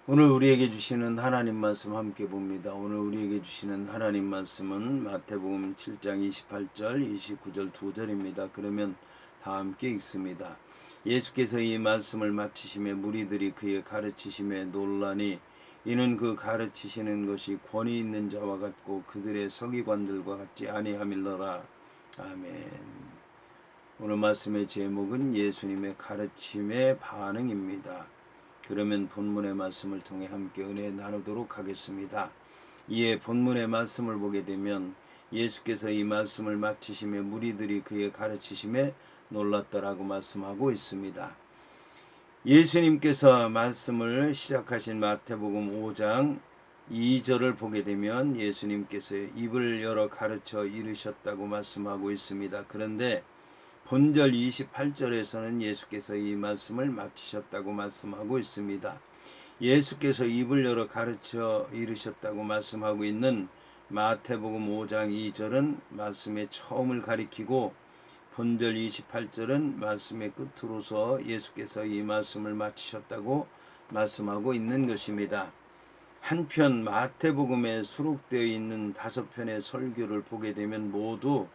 오늘 우리에게 주시는 하나님 말씀 함께 봅니다. 오늘 우리에게 주시는 하나님 말씀은 마태복음 7장 28절, 29절 두 절입니다. 그러면 다 함께 읽습니다. 예수께서 이 말씀을 마치심에 무리들이 그의 가르치심에 놀라니 이는 그 가르치시는 것이 권위 있는 자와 같고 그들의 서기관들과 같지 아니함일러라. 아멘. 오늘 말씀의 제목은 예수님의 가르침의 반응입니다. 그러면 본문의 말씀을 통해 함께 은혜 나누도록 하겠습니다. 이에 본문의 말씀을 보게 되면 예수께서 이 말씀을 마치심에 무리들이 그의 가르치심에 놀랐다라고 말씀하고 있습니다. 예수님께서 말씀을 시작하신 마태복음 5장 2절을 보게 되면 예수님께서 입을 열어 가르쳐 이르셨다고 말씀하고 있습니다. 그런데 본절 28절에서는 예수께서 이 말씀을 마치셨다고 말씀하고 있습니다. 예수께서 입을 열어 가르쳐 이르셨다고 말씀하고 있는 마태복음 5장 2절은 말씀의 처음을 가리키고 본절 28절은 말씀의 끝으로서 예수께서 이 말씀을 마치셨다고 말씀하고 있는 것입니다. 한편 마태복음에 수록되어 있는 5편의 설교를 보게 되면 모두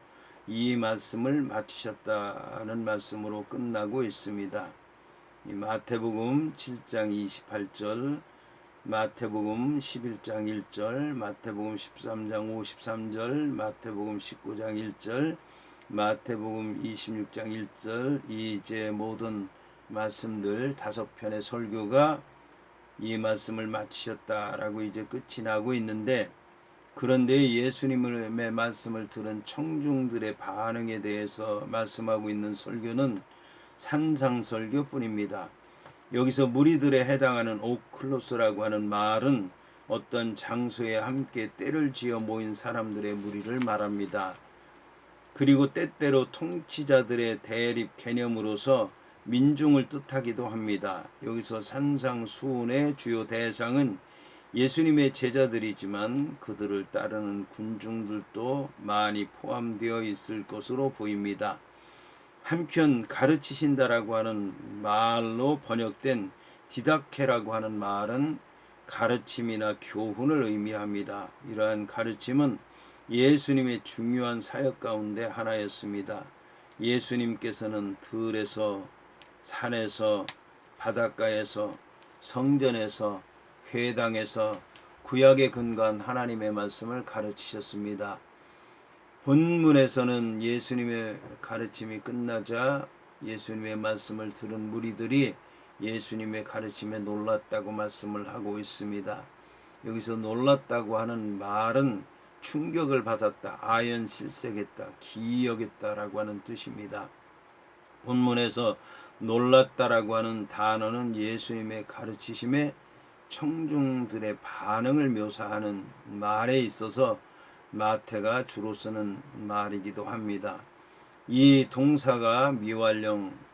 이 말씀을 마치셨다는 말씀으로 끝나고 있습니다. 이 마태복음 7장 28절, 마태복음 11장 1절, 마태복음 13장 53절, 마태복음 19장 1절, 마태복음 26장 1절, 이제 모든 말씀들 5편의 설교가 이 말씀을 마치셨다라고 이제 끝이 나고 있는데, 그런데 예수님의 말씀을 들은 청중들의 반응에 대해서 말씀하고 있는 설교는 산상설교뿐입니다. 여기서 무리들에 해당하는 오클로스라고 하는 말은 어떤 장소에 함께 때를 지어 모인 사람들의 무리를 말합니다. 그리고 때때로 통치자들의 대립 개념으로서 민중을 뜻하기도 합니다. 여기서 산상수훈의 주요 대상은 예수님의 제자들이지만 그들을 따르는 군중들도 많이 포함되어 있을 것으로 보입니다. 한편 가르치신다라고 하는 말로 번역된 디다케라고 하는 말은 가르침이나 교훈을 의미합니다. 이러한 가르침은 예수님의 중요한 사역 가운데 하나였습니다. 예수님께서는 들에서, 산에서, 바닷가에서, 성전에서, 회당에서 구약에 근거한 하나님의 말씀을 가르치셨습니다. 본문에서는 예수님의 가르침이 끝나자 예수님의 말씀을 들은 무리들이 예수님의 가르침에 놀랐다고 말씀을 하고 있습니다. 여기서 놀랐다고 하는 말은 충격을 받았다, 아연실색했다, 기이하겠다라고 하는 뜻입니다. 본문에서 놀랐다라고 하는 단어는 예수님의 가르치심에 청중들의 반응을 묘사하는 말에 있어서 마태가 주로 쓰는 말이기도 합니다. 이 동사가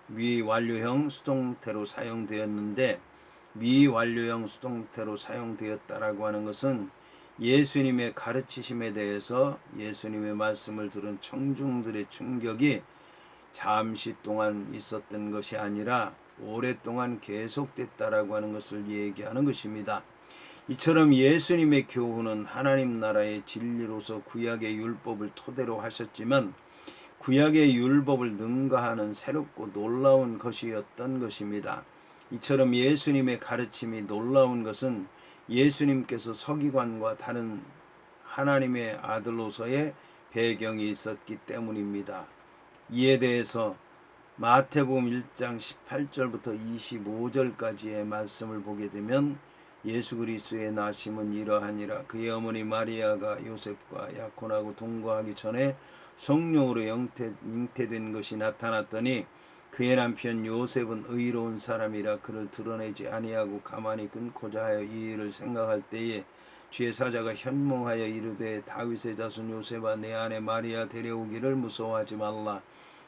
미완료형 수동태로 사용되었는데, 미완료형 수동태로 사용되었다라고 하는 것은 예수님의 가르치심에 대해서 예수님의 말씀을 들은 청중들의 충격이 잠시 동안 있었던 것이 아니라 오랫동안 계속됐다라고 하는 것을 얘기하는 것입니다. 이처럼 예수님의 교훈은 하나님 나라의 진리로서 구약의 율법을 토대로 하셨지만 구약의 율법을 능가하는 새롭고 놀라운 것이었던 것입니다. 이처럼 예수님의 가르침이 놀라운 것은 예수님께서 서기관과 다른 하나님의 아들로서의 배경이 있었기 때문입니다. 이에 대해서 마태복음 1장 18절부터 25절까지의 말씀을 보게 되면 예수 그리스도의 나심은 이러하니라. 그의 어머니 마리아가 요셉과 약혼하고 동거하기 전에 성령으로 잉태된 것이 나타났더니 그의 남편 요셉은 의로운 사람이라 그를 드러내지 아니하고 가만히 끊고자 하여 이 일을 생각할 때에 주의 사자가 현몽하여 이르되 다윗의 자손 요셉아 내 아내 마리아 데려오기를 무서워하지 말라.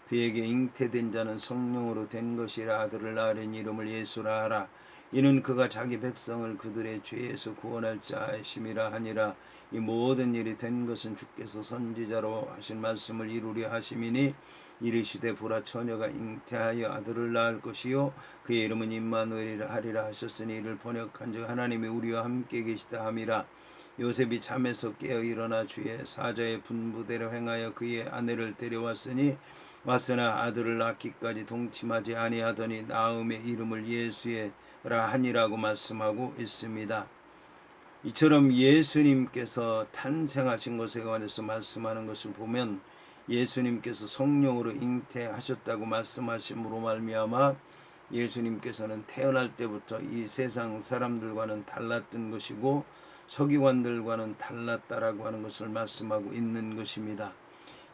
그에게 잉태된 자는 성령으로 된 것이라. 아들을 낳으려니 이름을 예수라 하라. 이는 그가 자기 백성을 그들의 죄에서 구원할 자이심이라 하니라. 이 모든 일이 된 것은 주께서 선지자로 하신 말씀을 이루려 하심이니 이르시되 보라 처녀가 잉태하여 아들을 낳을 것이요 그의 이름은 임마누엘이라 하리라 하셨으니 이를 번역한즉 하나님이 우리와 함께 계시다 함이라. 요셉이 잠에서 깨어 일어나 주의 사자의 분부대로 행하여 그의 아내를 데려왔으니 왔으나 아들을 낳기까지 동침하지 아니하더니 나음의 이름을 예수의 라 하니라고 말씀하고 있습니다. 이처럼 예수님께서 탄생하신 것에 관해서 말씀하는 것을 보면 예수님께서 성령으로 잉태하셨다고 말씀하심으로 말미암아 예수님께서는 태어날 때부터 이 세상 사람들과는 달랐던 것이고 서기관들과는 달랐다라고 하는 것을 말씀하고 있는 것입니다.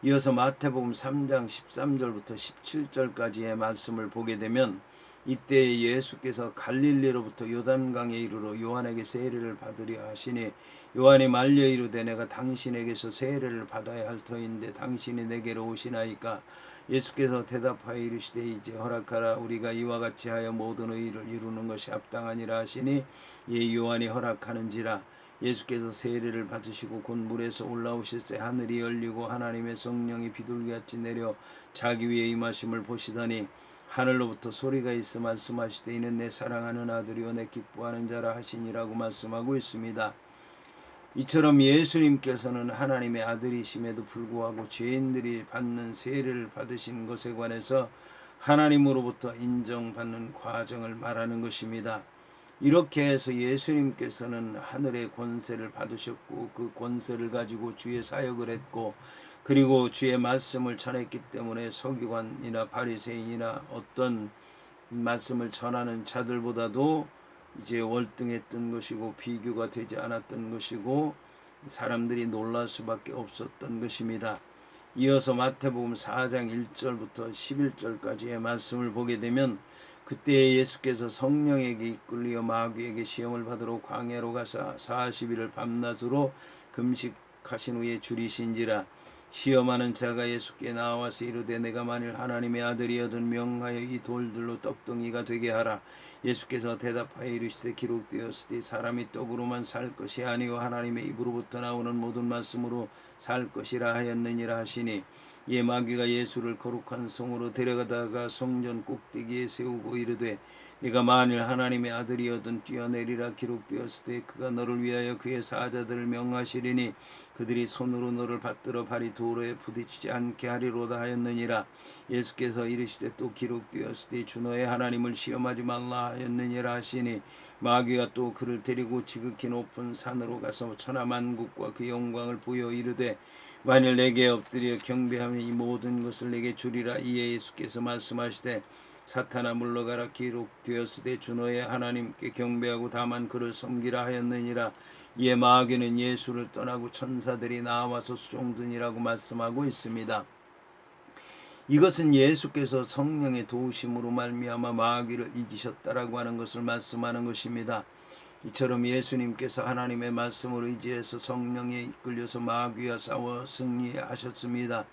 이어서 마태복음 3장 13절부터 17절까지의 말씀을 보게 되면 이때 예수께서 갈릴리로부터 요단강에 이르러 요한에게 세례를 받으려 하시니 요한이 말려 이르되 내가 당신에게서 세례를 받아야 할 터인데 당신이 내게로 오시나이까. 예수께서 대답하여 이르시되 이제 허락하라. 우리가 이와 같이 하여 모든 의를 이루는 것이 합당하니라 하시니 이 요한이 허락하는지라. 예수께서 세례를 받으시고 곧 물에서 올라오실새 하늘이 열리고 하나님의 성령이 비둘기같이 내려 자기 위에 임하심을 보시더니 하늘로부터 소리가 있어 말씀하시되 이는 내 사랑하는 아들이요 내 기뻐하는 자라 하시니라고 말씀하고 있습니다. 이처럼 예수님께서는 하나님의 아들이심에도 불구하고 죄인들이 받는 세례를 받으신 것에 관해서 하나님으로부터 인정받는 과정을 말하는 것입니다. 이렇게 해서 예수님께서는 하늘의 권세를 받으셨고 그 권세를 가지고 주의 사역을 했고 그리고 주의 말씀을 전했기 때문에 서기관이나 바리새인이나 어떤 말씀을 전하는 자들보다도 이제 월등했던 것이고 비교가 되지 않았던 것이고 사람들이 놀랄 수밖에 없었던 것입니다. 이어서 마태복음 4장 1절부터 11절까지의 말씀을 보게 되면 그때 예수께서 성령에게 이끌려 마귀에게 시험을 받으러 광야로 가사 40일을 밤낮으로 금식하신 후에 줄이신지라. 시험하는 자가 예수께 나와서 이르되 내가 만일 하나님의 아들이여든 명하여 이 돌들로 떡덩이가 되게 하라. 예수께서 대답하여 이르시되 기록되었으되 사람이 떡으로만 살 것이 아니요 하나님의 입으로부터 나오는 모든 말씀으로 살 것이라 하였느니라 하시니 이에 마귀가 예수를 거룩한 성으로 데려가다가 성전 꼭대기에 세우고 이르되 네가 만일 하나님의 아들이여든 뛰어내리라. 기록되었으되 그가 너를 위하여 그의 사자들을 명하시리니 그들이 손으로 너를 받들어 발이 도로에 부딪히지 않게 하리로다 하였느니라. 예수께서 이르시되 또 기록되었으되 주 너의 하나님을 시험하지 말라 하였느니라 하시니 마귀가 또 그를 데리고 지극히 높은 산으로 가서 천하만국과 그 영광을 보여 이르되 만일 내게 엎드려 경배하면 이 모든 것을 내게 주리라. 이에 예수께서 말씀하시되 사탄아 물러가라. 기록되었으되 주 너의 하나님께 경배하고 다만 그를 섬기라 하였느니라. 이에 마귀는 예수를 떠나고 천사들이 나와서 수종드니라고 말씀하고 있습니다. 이것은 예수께서 성령의 도우심으로 말미암아 마귀를 이기셨다라고 하는 것을 말씀하는 것입니다. 이처럼 예수님께서 하나님의 말씀을 의지해서 성령에 이끌려서 마귀와 싸워 승리하셨습니다.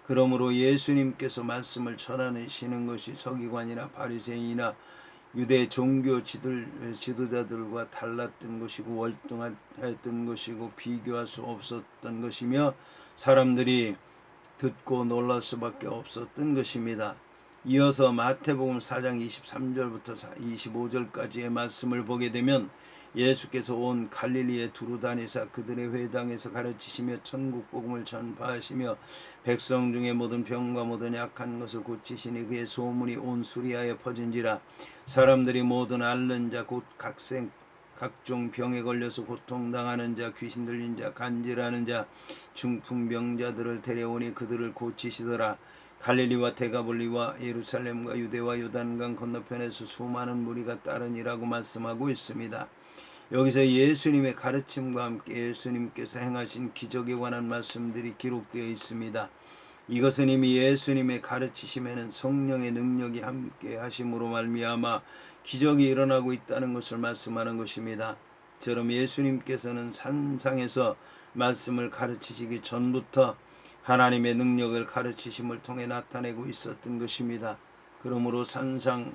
그러므로 예수님께서 말씀을 전하시는 것이 서기관이나 바리새인이나 유대 종교 지도자들과 달랐던 것이고 월등했던 것이고 비교할 수 없었던 것이며 사람들이 듣고 놀랄 수밖에 없었던 것입니다. 이어서 마태복음 4장 23절부터 25절까지의 말씀을 보게 되면 예수께서 온 갈릴리에 두루 다니사 그들의 회당에서 가르치시며 천국 복음을 전파하시며 백성 중에 모든 병과 모든 약한 것을 고치시니 그의 소문이 온 수리아에 퍼진지라. 사람들이 모든 앓는 자 곧 각종 병에 걸려서 고통당하는 자 귀신 들린 자 간질하는 자 중풍병자들을 데려오니 그들을 고치시더라. 갈릴리와 데가볼리와 예루살렘과 유대와 요단강 건너편에서 수많은 무리가 따르니라고 말씀하고 있습니다. 여기서 예수님의 가르침과 함께 예수님께서 행하신 기적에 관한 말씀들이 기록되어 있습니다. 이것은 이미 예수님의 가르치심에는 성령의 능력이 함께 하심으로 말미암아 기적이 일어나고 있다는 것을 말씀하는 것입니다. 저럼 예수님께서는 산상에서 말씀을 가르치시기 전부터 하나님의 능력을 가르치심을 통해 나타내고 있었던 것입니다. 그러므로 산상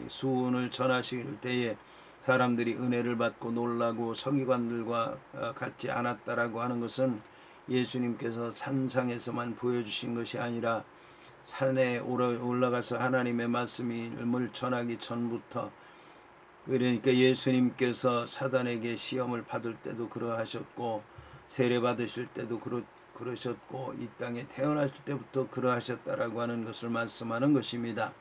수훈을 전하실 때에 사람들이 은혜를 받고 놀라고 서기관들과 같지 않았다라고 하는 것은 예수님께서 산상에서만 보여주신 것이 아니라 산에 올라가서 하나님의 말씀을 전하기 전부터, 그러니까 예수님께서 사단에게 시험을 받을 때도 그러하셨고 세례 받으실 때도 그러셨고 이 땅에 태어나실 때부터 그러하셨다라고 하는 것을 말씀하는 것입니다.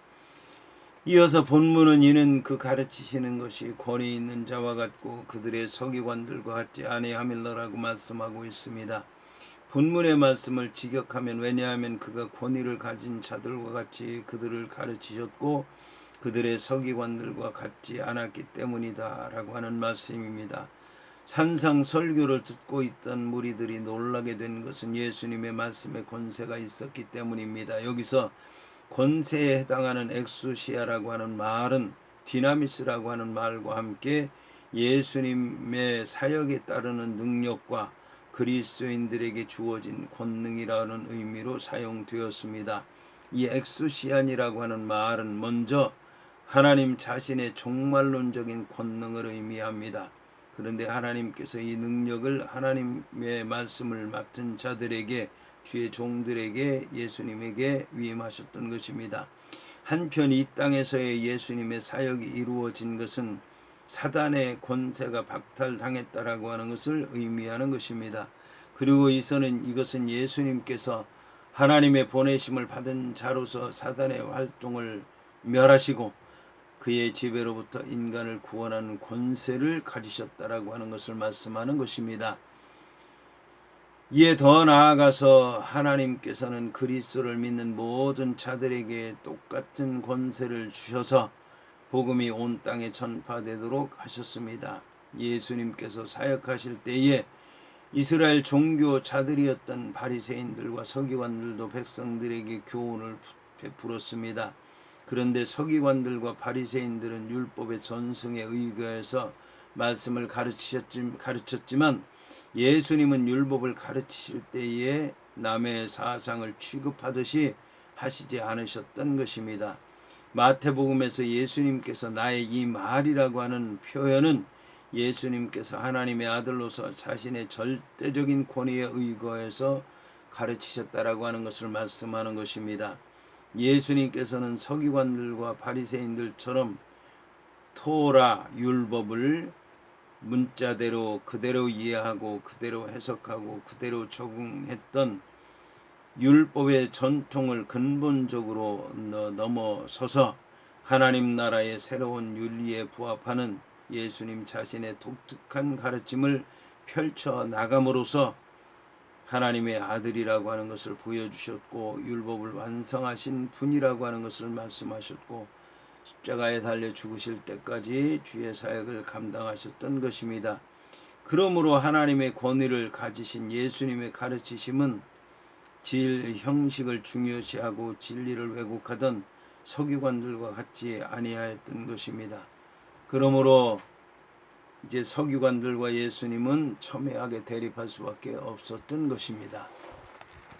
이어서 본문은 이는 그 가르치시는 것이 권위 있는 자와 같고 그들의 서기관들과 같지 아니함일러라고 말씀하고 있습니다. 본문의 말씀을 직역하면, 왜냐하면 그가 권위를 가진 자들과 같이 그들을 가르치셨고 그들의 서기관들과 같지 않았기 때문이다 라고 하는 말씀입니다. 산상 설교를 듣고 있던 무리들이 놀라게 된 것은 예수님의 말씀에 권세가 있었기 때문입니다. 여기서 권세에 해당하는 엑수시아라고 하는 말은 디나미스라고 하는 말과 함께 예수님의 사역에 따르는 능력과 그리스도인들에게 주어진 권능이라는 의미로 사용되었습니다. 이 엑수시안이라고 하는 말은 먼저 하나님 자신의 종말론적인 권능을 의미합니다. 그런데 하나님께서 이 능력을 하나님의 말씀을 맡은 자들에게, 주의 종들에게, 예수님에게 위임하셨던 것입니다. 한편 이 땅에서의 예수님의 사역이 이루어진 것은 사단의 권세가 박탈당했다라고 하는 것을 의미하는 것입니다. 그리고 이것은 예수님께서 하나님의 보내심을 받은 자로서 사단의 활동을 멸하시고 그의 지배로부터 인간을 구원하는 권세를 가지셨다라고 하는 것을 말씀하는 것입니다. 이에 더 나아가서 하나님께서는 그리스도를 믿는 모든 자들에게 똑같은 권세를 주셔서 복음이 온 땅에 전파되도록 하셨습니다. 예수님께서 사역하실 때에 이스라엘 종교자들이었던 바리새인들과 서기관들도 백성들에게 교훈을 베풀었습니다. 그런데 서기관들과 바리새인들은 율법의 전승에 의거해서 말씀을 가르쳤지만 예수님은 율법을 가르치실 때에 남의 사상을 취급하듯이 하시지 않으셨던 것입니다. 마태복음에서 예수님께서 나의 이 말이라고 하는 표현은 예수님께서 하나님의 아들로서 자신의 절대적인 권위에 의거해서 가르치셨다라고 하는 것을 말씀하는 것입니다. 예수님께서는 서기관들과 바리새인들처럼 토라 율법을 문자대로 그대로 이해하고 그대로 해석하고 그대로 적응했던 율법의 전통을 근본적으로 넘어서서 하나님 나라의 새로운 윤리에 부합하는 예수님 자신의 독특한 가르침을 펼쳐 나감으로써 하나님의 아들이라고 하는 것을 보여주셨고 율법을 완성하신 분이라고 하는 것을 말씀하셨고 십자가에 달려 죽으실 때까지 주의 사역을 감당하셨던 것입니다. 그러므로 하나님의 권위를 가지신 예수님의 가르치심은 형식을 중요시하고 진리를 왜곡하던 서기관들과 같지 아니하였던 것입니다. 그러므로 이제 서기관들과 예수님은 첨예하게 대립할 수밖에 없었던 것입니다.